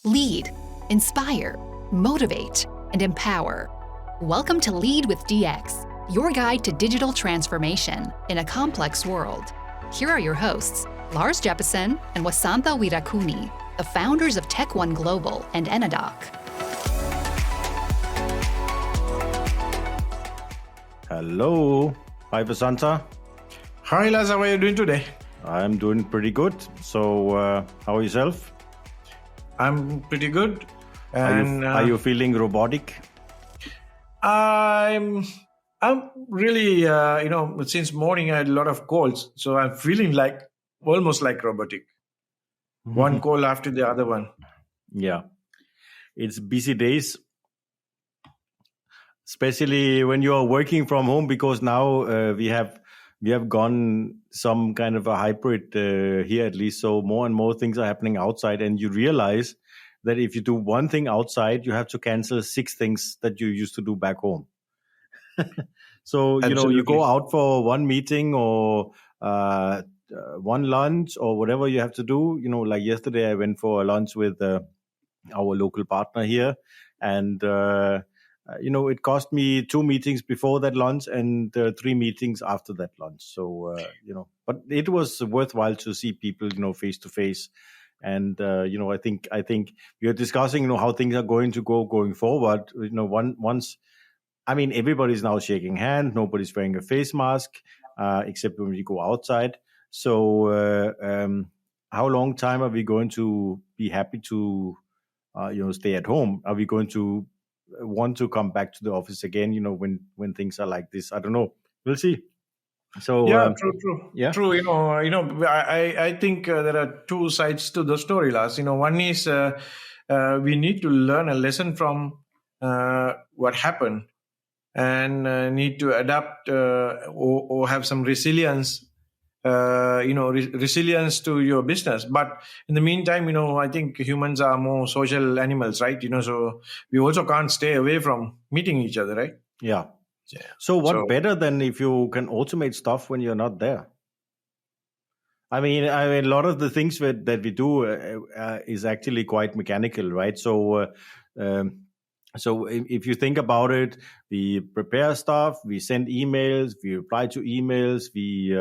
Lead, inspire, motivate, and empower. Welcome to Lead with DX, your guide to digital transformation in a complex world. Here are your hosts, Lars and Wasantha Wirakuni, the founders of Tech One Global and Enadoc. Hello. Hi, Wasantha. Hi, Lars. How are you doing today? I'm doing pretty good. So, how are yourself? I'm pretty good. And are you feeling robotic? I'm really, since morning I had a lot of colds, so I'm feeling almost like robotic. One cold after the other one. Yeah, it's busy days, especially when you are working from home, because now we have gone some kind of a hybrid here at least. So more and more things are happening outside, and you realize that if you do one thing outside, you have to cancel 6 things that you used to do back home. So, Absolutely. you go out for one meeting or one lunch or whatever you have to do. Like yesterday, I went for a lunch with our local partner here. And, it cost me 2 meetings before that lunch and 3 meetings after that lunch. So, but it was worthwhile to see people, face to face. And, I think we are discussing, how things are going to go going forward. Everybody's now shaking hands. Nobody's wearing a face mask, except when we go outside. So, how long time are we going to be happy to, stay at home? Are we going to want to come back to the office again? When things are like this, I don't know. We'll see. So yeah, true. Yeah, true. I think there are 2 sides to the story, Lars. One is we need to learn a lesson from what happened, and need to adapt or have some resilience. Resilience to your business. But in the meantime, I think humans are more social animals, right? So we also can't stay away from meeting each other, right? Yeah. So what better than if you can automate stuff when you're not there? I mean, a lot of the things that we do is actually quite mechanical, right? So, so if you think about it, we prepare stuff, we send emails, we reply to emails, we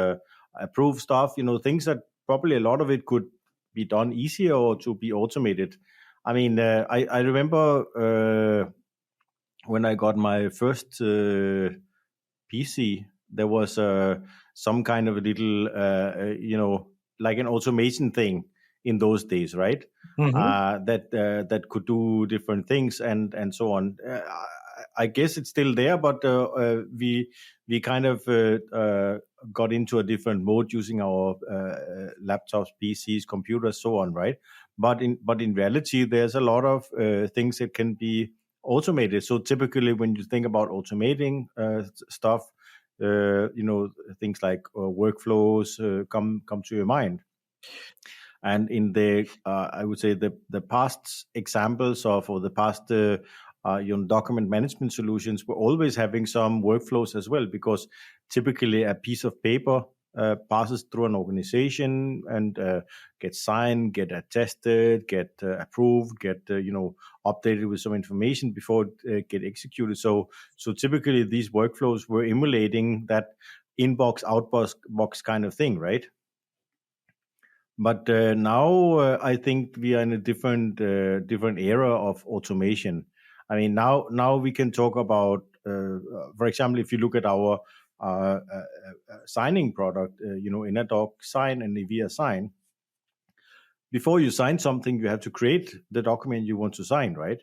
approve stuff. Things that probably a lot of it could be done easier or to be automated. I mean, I remember when I got my first PC, there was some kind of a little, like an automation thing in those days, right? Mm-hmm. That could do different things and so on. I guess it's still there, but we kind of got into a different mode using our laptops, PCs, computers, so on, right? But in reality, there's a lot of things that can be automated. So typically, when you think about automating stuff, things like workflows come to your mind. And in the I would say the past examples of, or the past document management solutions were always having some workflows as well, because typically a piece of paper passes through an organization and gets signed, get attested, get approved, get updated with some information before it get executed. So typically these workflows were emulating that inbox outbox kind of thing, right? But now I think we are in a different era of automation. I mean, now we can talk about, for example, if you look at our signing product, Enadoc Sign and Nivea Sign. Before you sign something, you have to create the document you want to sign, right?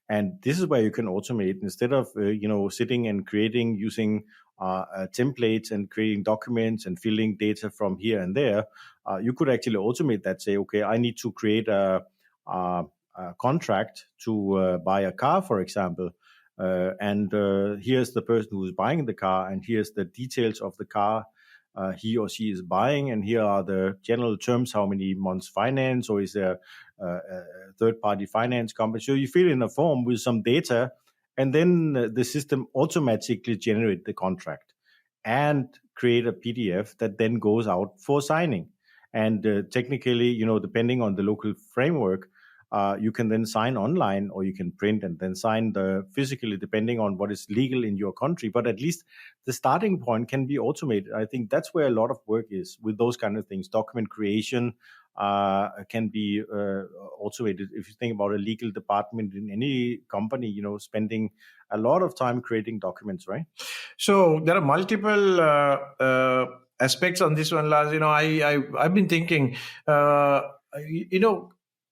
And this is where you can automate instead of sitting and creating using templates and creating documents and filling data from here and there. You could actually automate that. Say, okay, I need to create a contract to buy a car, for example, and here's the person who is buying the car, and here's the details of the car he or she is buying, and here are the general terms: how many months finance, or is there a third-party finance company? So you fill in a form with some data, and then the system automatically generates the contract and create a PDF that then goes out for signing. And technically, depending on the local framework, You can then sign online, or you can print and then sign physically, depending on what is legal in your country. But at least the starting point can be automated. I think that's where a lot of work is with those kind of things. Document creation can be automated. If you think about a legal department in any company, spending a lot of time creating documents, right? So there are multiple aspects on this one, Lars. I've been thinking,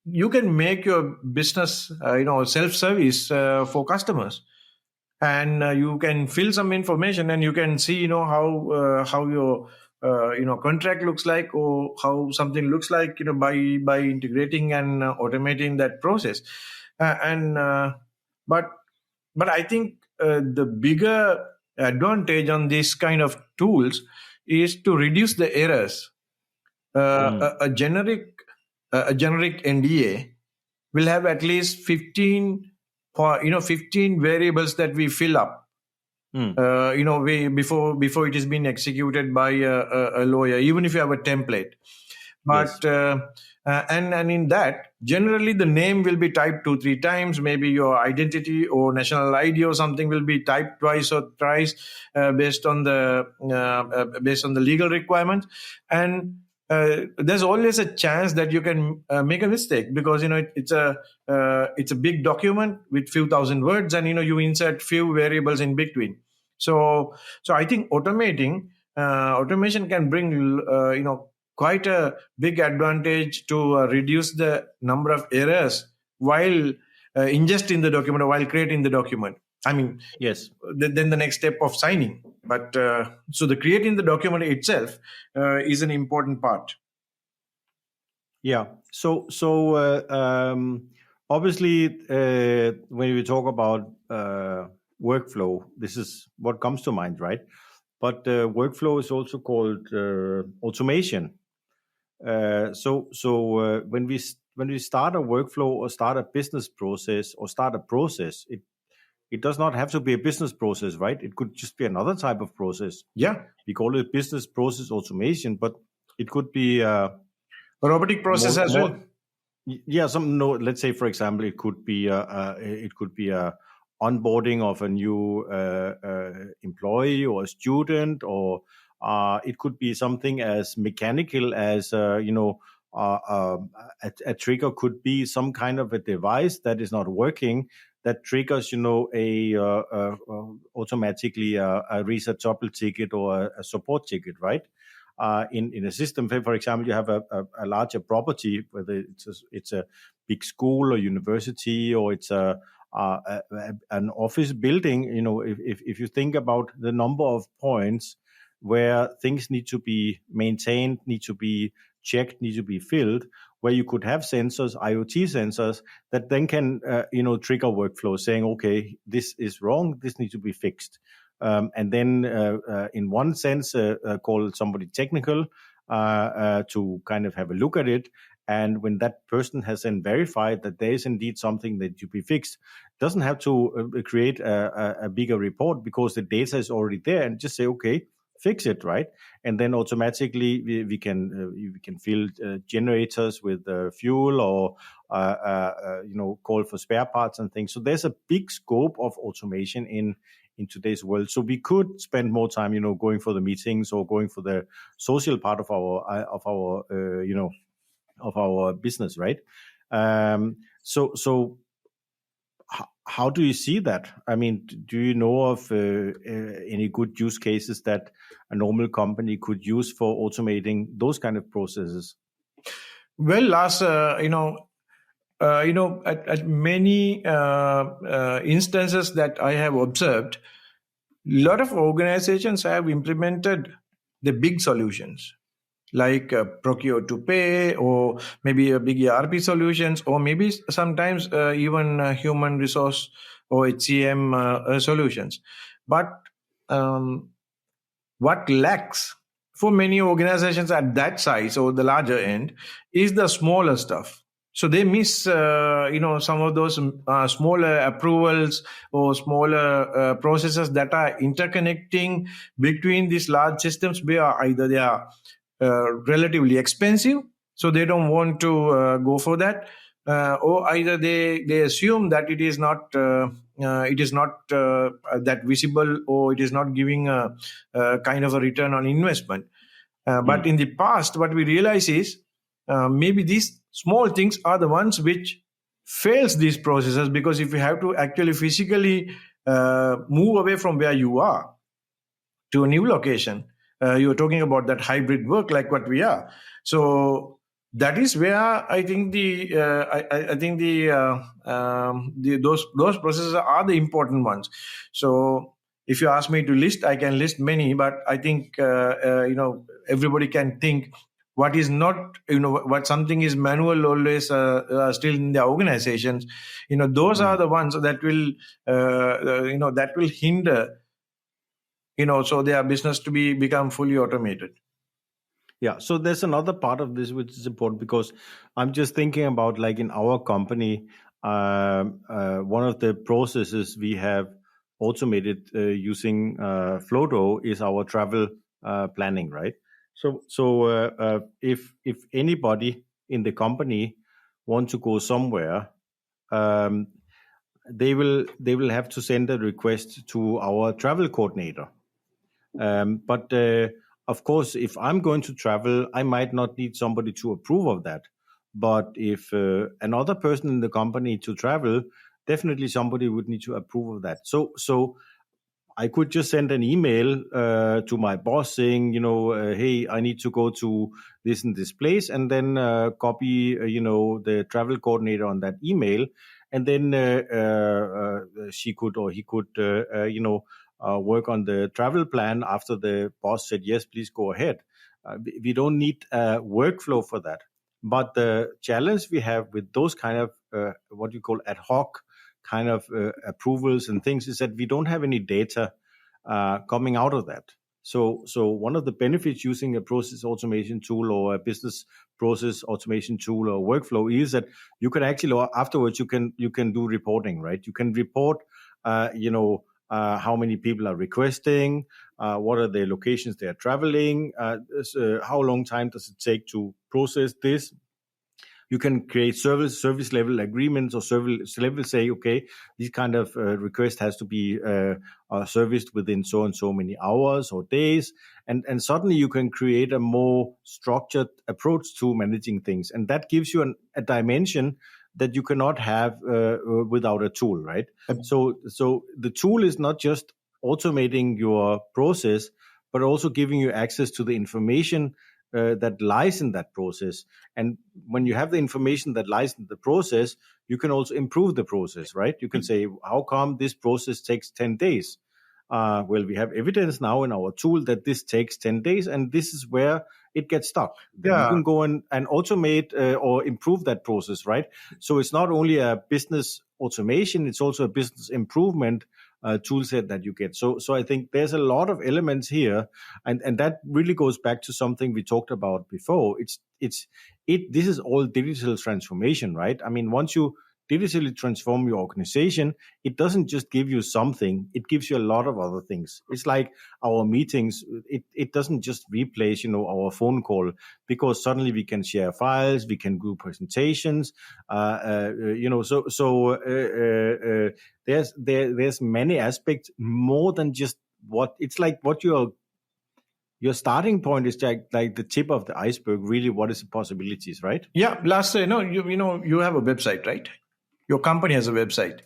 you can make your business, self-service for customers, and you can fill some information, and you can see, how your contract looks like, or how something looks like, by integrating and automating that process. But I think the bigger advantage on this kind of tools is to reduce the errors. A generic NDA will have at least 15 variables that we fill up. Before it is being executed by a lawyer, even if you have a template. But Yes. And in that, generally the name will be typed 2-3 times. Maybe your identity or national ID or something will be typed twice or thrice, based on the legal requirements. And there's always a chance that you can make a mistake, because it's a big document with few thousand words, and you insert few variables in between. So I think automation can bring quite a big advantage to reduce the number of errors while ingesting the document, or while creating the document. I mean, Yes. Then the next step of signing. But so the creating the document itself is an important part. Yeah. So obviously, when we talk about workflow, this is what comes to mind, right? But workflow is also called automation. So when we start a workflow, or start a business process, or start a process, it does not have to be a business process, right? It could just be another type of process. Yeah. We call it business process automation, but it could be a robotic process as well. Yeah, let's say, for example, it could be a onboarding of a new employee or a student, or it could be something as mechanical as a trigger could be some kind of a device that is not working, that triggers automatically a reset trouble ticket or a support ticket, right? In a system, for example, you have a larger property, whether it's a big school or university, or it's an office building. If you think about the number of points where things need to be maintained, need to be checked, need to be filled, where you could have sensors, IoT sensors, that then can trigger workflow saying, okay, this is wrong, this needs to be fixed. And then in one sense, call somebody technical to kind of have a look at it. And when that person has then verified that there is indeed something that should be fixed, doesn't have to create a bigger report, because the data is already there, and just say, okay, fix it, right? And then automatically we can fill generators with fuel, or call for spare parts and things. So there's a big scope of automation in today's world. So we could spend more time, going for the meetings, or going for the social part of our business, right? So how do you see that? I mean, do you know of any good use cases that a normal company could use for automating those kind of processes? Well, Lars, at many instances that I have observed, a lot of organizations have implemented the big solutions, like procure to pay, or maybe a big ERP solutions, or maybe sometimes even human resource or HCM solutions. But what lacks for many organizations at that size or the larger end is the smaller stuff. So they miss, some of those smaller approvals or smaller processes that are interconnecting between these large systems, where either they are relatively expensive, so they don't want to go for that, or either they assume that it is not that visible, or it is not giving a kind of a return on investment. But in the past, what we realize is maybe these small things are the ones which fails these processes, because if you have to actually physically move away from where you are to a new location, you're talking about that hybrid work like what we are. So that is where I think those processes are the important ones. So if you ask me to list, I can list many, but I think everybody can think what is not, what something is manual always still in the organizations. Those are the ones that will hinder so their business to become fully automated. Yeah, so there's another part of this which is important, because I'm just thinking about, like, in our company, one of the processes we have automated using Flodo is our travel planning, right? So if anybody in the company wants to go somewhere, they will have to send a request to our travel coordinator. But of course, if I'm going to travel, I might not need somebody to approve of that. But if another person in the company to travel, definitely somebody would need to approve of that. So I could just send an email to my boss saying, hey, I need to go to this and this place, and then copy, the travel coordinator on that email, and then she could or he could, work on the travel plan after the boss said, yes, please go ahead. We don't need a workflow for that. But the challenge we have with those kind of what you call ad hoc kind of approvals and things is that we don't have any data coming out of that. So one of the benefits using a process automation tool or a business process automation tool or workflow is that you can actually, afterwards, you can do reporting, right? You can report, how many people are requesting, what are the locations they are traveling, how long time does it take to process this. You can create service level agreements, or service level say, okay, this kind of request has to be serviced within so and so many hours or days, and suddenly you can create a more structured approach to managing things, and that gives you a dimension that you cannot have without a tool, right? So the tool is not just automating your process, but also giving you access to the information that lies in that process. And when you have the information that lies in the process, you can also improve the process, right? You can say, how come this process takes 10 days? Well, we have evidence now in our tool that this takes 10 days, and this is where it gets stuck. Then you can go and automate or improve that process, right? So it's not only a business automation, it's also a business improvement tool set that you get. So I think there's a lot of elements here, and that really goes back to something we talked about before. This is all digital transformation, right? I mean, once you digitally transform your organization, it doesn't just give you something, it gives you a lot of other things. It's like our meetings, it doesn't just replace, our phone call, because suddenly we can share files, we can do presentations, there's many aspects more than just what it's like. What your starting point is like the tip of the iceberg. Really, what is the possibilities, right? Yeah, Lars, you have a website, right? Your company has a website,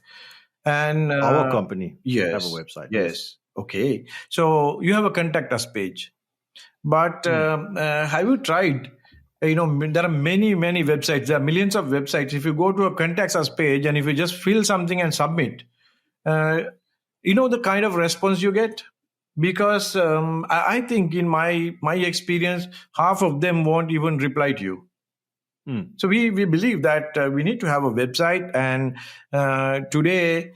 and our company yes, have a website. Yes. Okay. So you have a contact us page, but have you tried? There are many websites. There are millions of websites. If you go to a contact us page and if you just fill something and submit, the kind of response you get. Because I think in my experience, half of them won't even reply to you. So we believe that we need to have a website, and today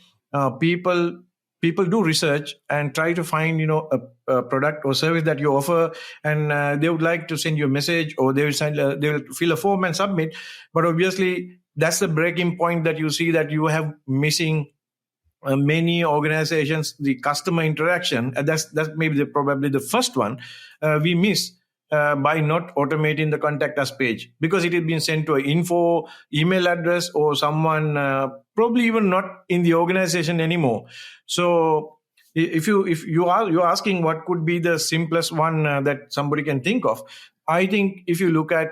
people do research and try to find a product or service that you offer, and they would like to send you a message, or they will fill a form and submit. But obviously, that's the breaking point that you see, that you have missing many organizations, the customer interaction, and that's maybe probably the first one we miss. by not automating the contact us page, because it has been sent to an info email address or someone probably even not in the organization anymore. So if you're asking what could be the simplest one that somebody can think of, I think if you look at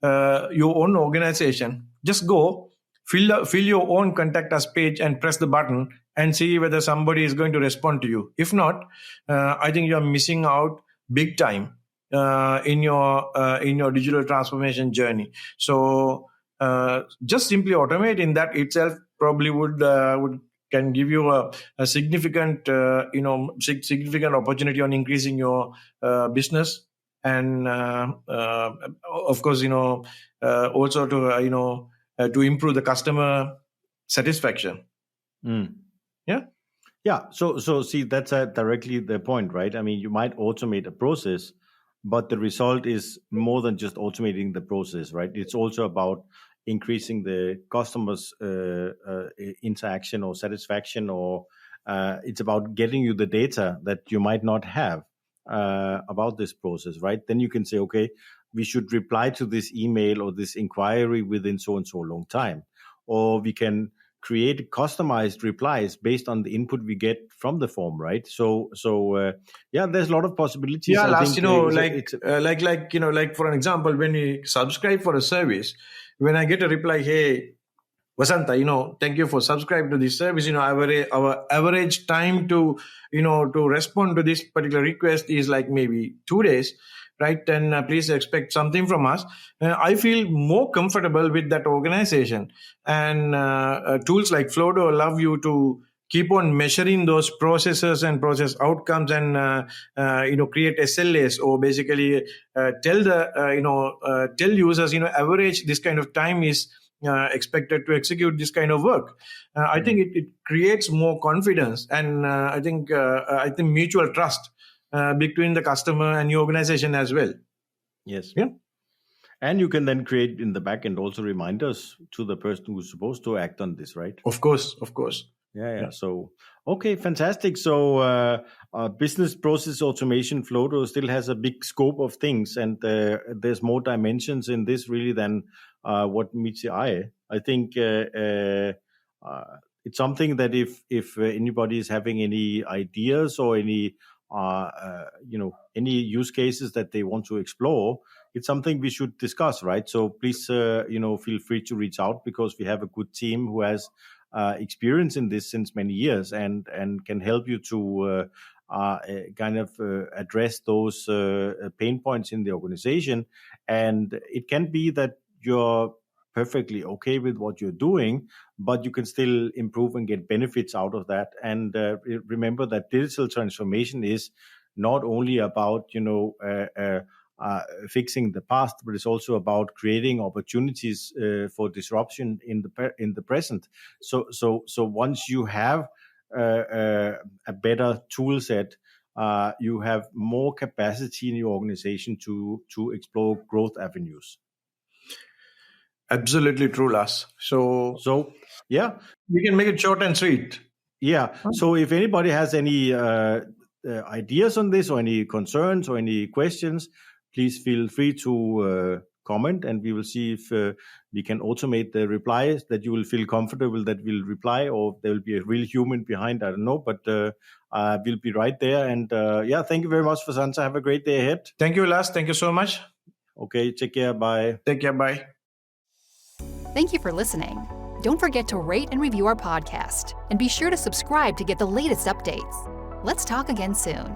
your own organization, just go fill your own contact us page and press the button and see whether somebody is going to respond to you. If not, I think you're missing out big time in your digital transformation journey. So just simply automating that itself probably would can give you a significant significant opportunity on increasing your business, and of course also to improve the customer satisfaction. Yeah. So see, that's directly the point, right? I mean, you might automate a process, but the result is more than just automating the process, right? It's also about increasing the customer's interaction or satisfaction, or it's about getting you the data that you might not have about this process, right? Then you can say, okay, we should reply to this email or this inquiry within so and so long time, or we can create customized replies based on the input we get from the form, right? So yeah, there's a lot of possibilities. Yeah, Lars, like for an example, when we subscribe for a service, when I get a reply, hey, Wasantha, thank you for subscribing to this service. Our average time to respond to this particular request is like maybe 2 days, right? And please expect something from us. I feel more comfortable with that organization, and tools like Flodo allow you to keep on measuring those processes and process outcomes, and create SLAs, or basically tell users average this kind of time is expected to execute this kind of work. I think it creates more confidence, and I think mutual trust between the customer and your organization as well. Yes. Yeah. And you can then create in the back end also reminders to the person who's supposed to act on this, right? Of course. Yeah. So, okay, fantastic. So, business process automation, Flodo still has a big scope of things, and there's more dimensions in this really than what meets the eye. I think it's something that if anybody is having any ideas or any use cases that they want to explore, it's something we should discuss, right? So please, feel free to reach out, because we have a good team who has experience in this since many years, and can help you to address those pain points in the organization. And it can be that you're perfectly okay with what you're doing, but you can still improve and get benefits out of that. And remember that digital transformation is not only about fixing the past, but it's also about creating opportunities for disruption in the present. So once you have a better tool set, you have more capacity in your organization to explore growth avenues. Absolutely true, Lars. So yeah, we can make it short and sweet. Yeah. So if anybody has any ideas on this, or any concerns or any questions, please feel free to comment, and we will see if we can automate the replies that you will feel comfortable that will reply, or there will be a real human behind. I don't know, but we'll be right there. And thank you very much, Wasantha. Have a great day ahead. Thank you, Lars. Thank you so much. Okay, take care. Bye. Take care. Bye. Thank you for listening. Don't forget to rate and review our podcast, and be sure to subscribe to get the latest updates. Let's talk again soon.